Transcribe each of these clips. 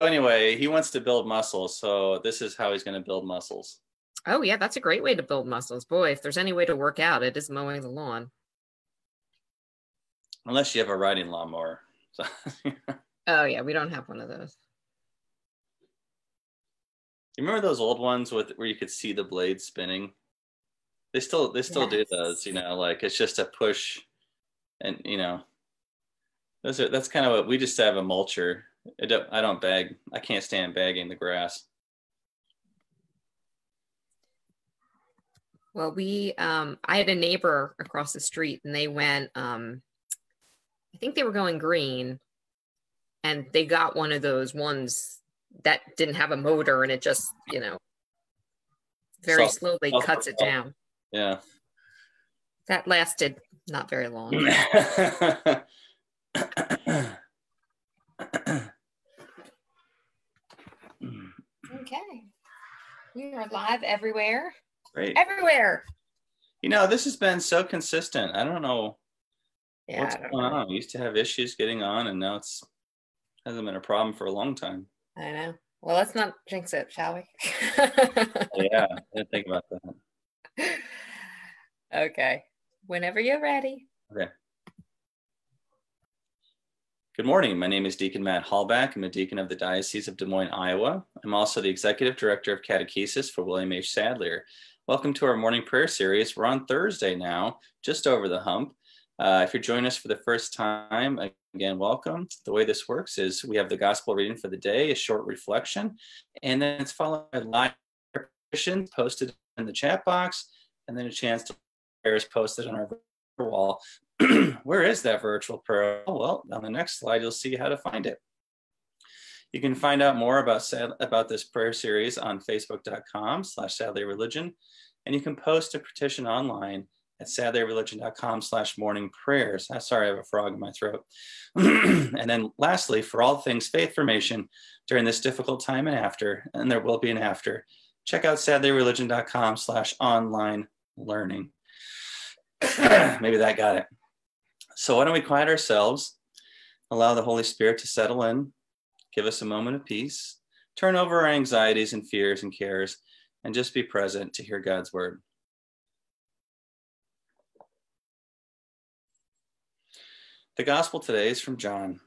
anyway, he wants to build muscles, so this is how he's going to build muscles. Oh, yeah, that's a great way to build muscles. Boy, if there's any way to work out, it is mowing the lawn. Unless you have a riding lawnmower. So. Oh, yeah, we don't have one of those. You remember those old ones where you could see the blades spinning? They still do those, like it's just a push, and that's kind of what we just have a mulcher. I don't bag. I can't stand bagging the grass. Well, I had a neighbor across the street, and they went, I think they were going green, and they got one of those ones that didn't have a motor, and it just, very slowly cuts it down. Yeah. That lasted not very long. Okay. We are live everywhere. Great. Everywhere. This has been so consistent. I don't know what's going on. We used to have issues getting on, and now hasn't been a problem for a long time. I know. Well, let's not jinx it, shall we? Yeah, I didn't think about that. Okay. Whenever you're ready. Okay. Good morning. My name is Deacon Matt Halbach. I'm a deacon of the Diocese of Des Moines, Iowa. I'm also the Executive Director of Catechesis for William H. Sadler. Welcome to our morning prayer series. We're on Thursday now, just over the hump. If you're joining us for the first time, again, welcome. The way this works is we have the gospel reading for the day, a short reflection, and then it's followed by live questions posted in the chat box, and then a chance to prayers posted on our wall. Where is that virtual prayer? Well, on the next slide, you'll see how to find it. You can find out more about this prayer series on facebook.com/sadlerreligion, and you can post a petition online at sadlerreligion.com/morningprayers. Sorry, I have a frog in my throat. And then lastly, for all things faith formation during this difficult time and after, and there will be an after, check out sadlerreligion.com/online learning. Maybe that got it. So why don't we quiet ourselves, allow the Holy Spirit to settle in, give us a moment of peace, turn over our anxieties and fears and cares, and just be present to hear God's word. The gospel today is from John.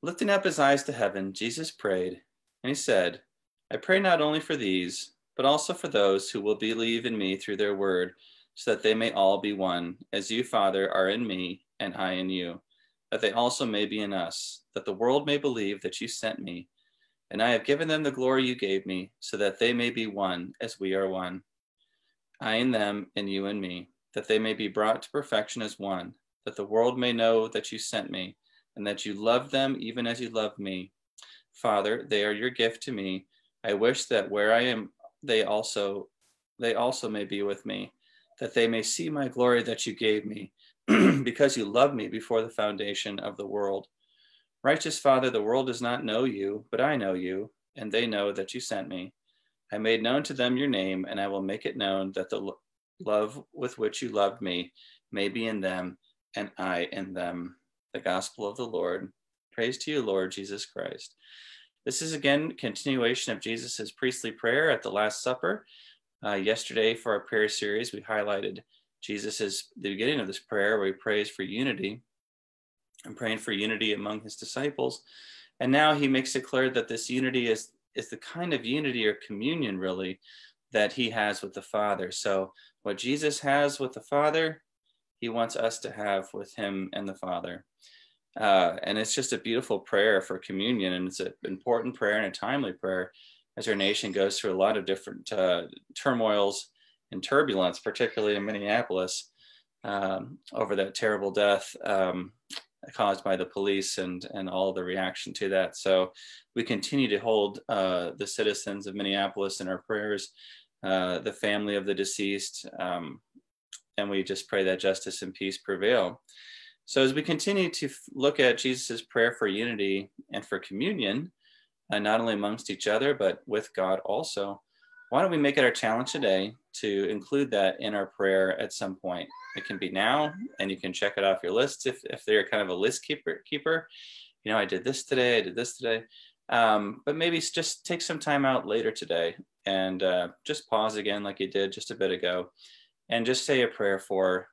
Lifting up his eyes to heaven, Jesus prayed, and he said, I pray not only for these, but also for those who will believe in me through their word, so that they may all be one, as you, Father, are in me and I in you, that they also may be in us, that the world may believe that you sent me. And I have given them the glory you gave me, so that they may be one as we are one. I in them and you in me, that they may be brought to perfection as one, that the world may know that you sent me, and that you love them even as you love me. Father, they are your gift to me. I wish that where I am, they also may be with me, that they may see my glory that you gave me, because you loved me before the foundation of the world. Righteous Father, the world does not know you, but I know you, and they know that you sent me. I made known to them your name, and I will make it known that the love with which you loved me may be in them, and I in them. The gospel of the Lord. Praise to you, Lord Jesus Christ. This is again continuation of Jesus's priestly prayer at the Last Supper. Yesterday for our prayer series, we highlighted the beginning of this prayer where he prays for unity and praying for unity among his disciples. And now he makes it clear that this unity is the kind of unity or communion really that he has with the Father. So what Jesus has with the Father, he wants us to have with him and the Father. And it's just a beautiful prayer for communion. And it's an important prayer and a timely prayer as our nation goes through a lot of different turmoils and turbulence, particularly in Minneapolis, over that terrible death caused by the police and all the reaction to that. So we continue to hold the citizens of Minneapolis in our prayers, the family of the deceased, and we just pray that justice and peace prevail. So as we continue to look at Jesus's prayer for unity and for communion, not only amongst each other, but with God also, why don't we make it our challenge today to include that in our prayer at some point? It can be now, and you can check it off your list if they're kind of a list keeper. I did this today, I did this today. But maybe just take some time out later today and just pause again like you did just a bit ago and just say a prayer for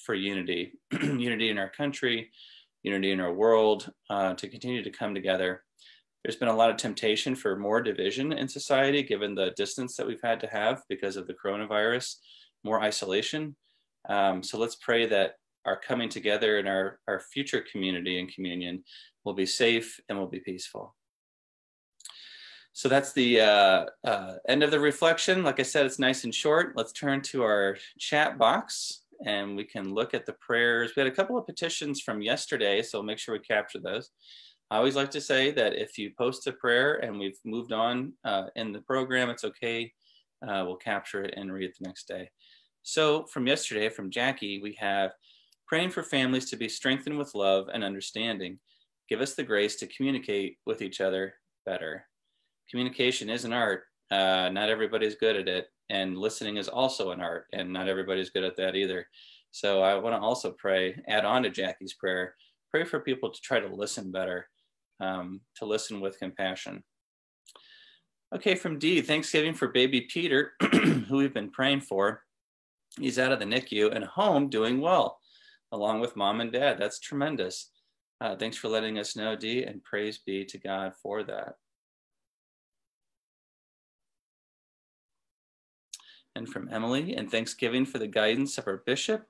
unity, unity in our country, unity in our world, to continue to come together. There's been a lot of temptation for more division in society, given the distance that we've had to have because of the coronavirus, more isolation. So let's pray that our coming together in our future community and communion will be safe and will be peaceful. So that's the end of the reflection. Like I said, it's nice and short. Let's turn to our chat box and we can look at the prayers. We had a couple of petitions from yesterday, so make sure we capture those. I always like to say that if you post a prayer and we've moved on in the program, it's okay. We'll capture it and read it the next day. So from yesterday, from Jackie, we have praying for families to be strengthened with love and understanding. Give us the grace to communicate with each other better. Communication is an art. Not everybody's good at it. And listening is also an art. And not everybody's good at that either. So I want to also pray, add on to Jackie's prayer, pray for people to try to listen better, to listen with compassion. Okay, from Dee, Thanksgiving for baby Peter, who we've been praying for. He's out of the NICU and home doing well, along with mom and dad. That's tremendous. Thanks for letting us know, Dee, and praise be to God for that. And from Emily, and Thanksgiving for the guidance of our bishop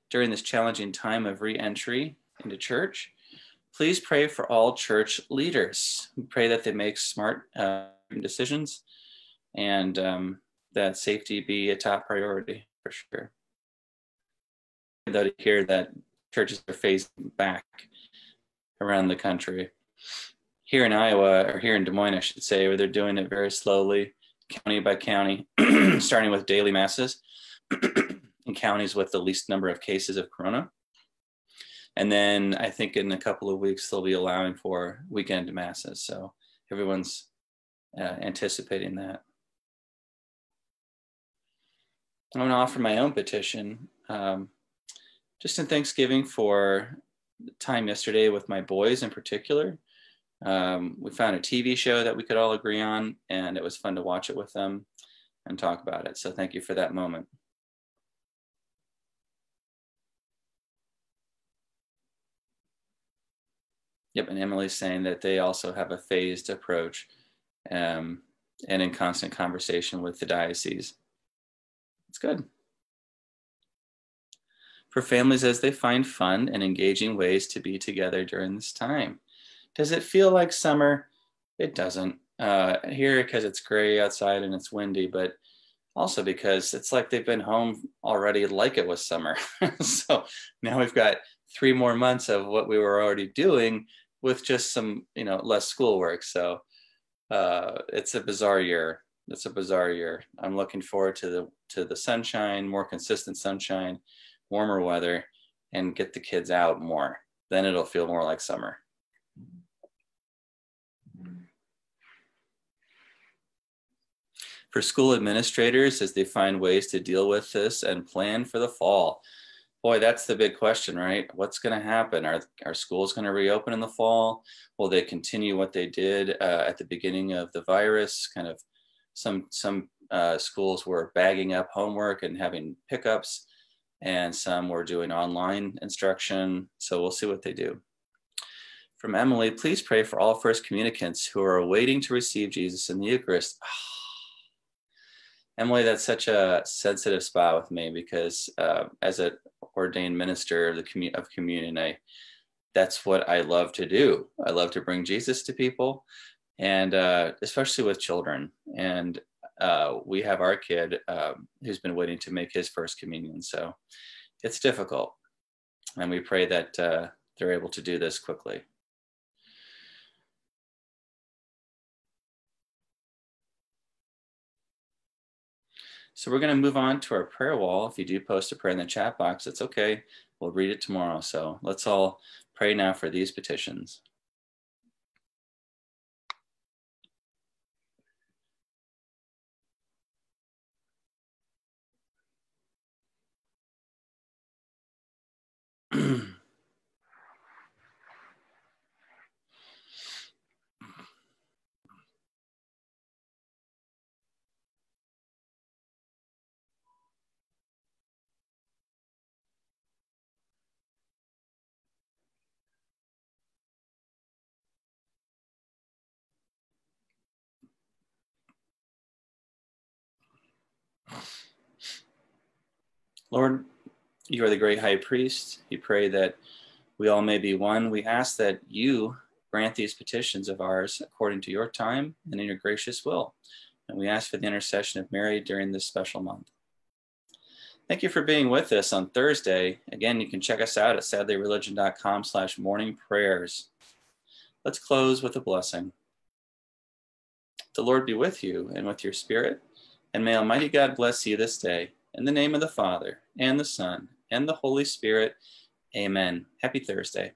during this challenging time of re-entry into church. Please pray for all church leaders. We pray that they make smart decisions and that safety be a top priority for sure. Though to hear that churches are phasing back around the country. Here in Iowa, or here in Des Moines, I should say, where they're doing it very slowly, county by county, starting with daily masses in counties with the least number of cases of corona. And then I think in a couple of weeks, they'll be allowing for weekend masses. So everyone's anticipating that. I want to offer my own petition, just in Thanksgiving for the time yesterday with my boys in particular. We found a TV show that we could all agree on, and it was fun to watch it with them and talk about it. So thank you for that moment. Yep, and Emily's saying that they also have a phased approach and in constant conversation with the diocese. It's good. For families as they find fun and engaging ways to be together during this time. Does it feel like summer? It doesn't. Here, because it's gray outside and it's windy, but also because it's like they've been home already like it was summer. So now we've got 3 more months of what we were already doing with just some, less schoolwork. So it's a bizarre year. It's a bizarre year. I'm looking forward to the sunshine, more consistent sunshine, warmer weather, and get the kids out more. Then it'll feel more like summer. For school administrators, as they find ways to deal with this and plan for the fall. Boy, that's the big question, right? What's going to happen? Are schools going to reopen in the fall? Will they continue what they did at the beginning of the virus? Kind of some schools were bagging up homework and having pickups, and some were doing online instruction. So we'll see what they do. From Emily, please pray for all first communicants who are waiting to receive Jesus in the Eucharist. Emily, that's such a sensitive spot with me because as an ordained minister of communion, that's what I love to do. I love to bring Jesus to people, and especially with children. And we have our kid who's been waiting to make his first communion. So it's difficult. And we pray that they're able to do this quickly. So we're going to move on to our prayer wall. If you do post a prayer in the chat box, it's okay. We'll read it tomorrow. So let's all pray now for these petitions. Lord, you are the great high priest. We pray that we all may be one. We ask that you grant these petitions of ours according to your time and in your gracious will. And we ask for the intercession of Mary during this special month. Thank you for being with us on Thursday. Again, you can check us out at sadlyreligion.com/morningprayers. Let's close with a blessing. The Lord be with you and with your spirit, and may Almighty God bless you this day. In the name of the Father, and the Son, and the Holy Spirit, amen. Happy Thursday.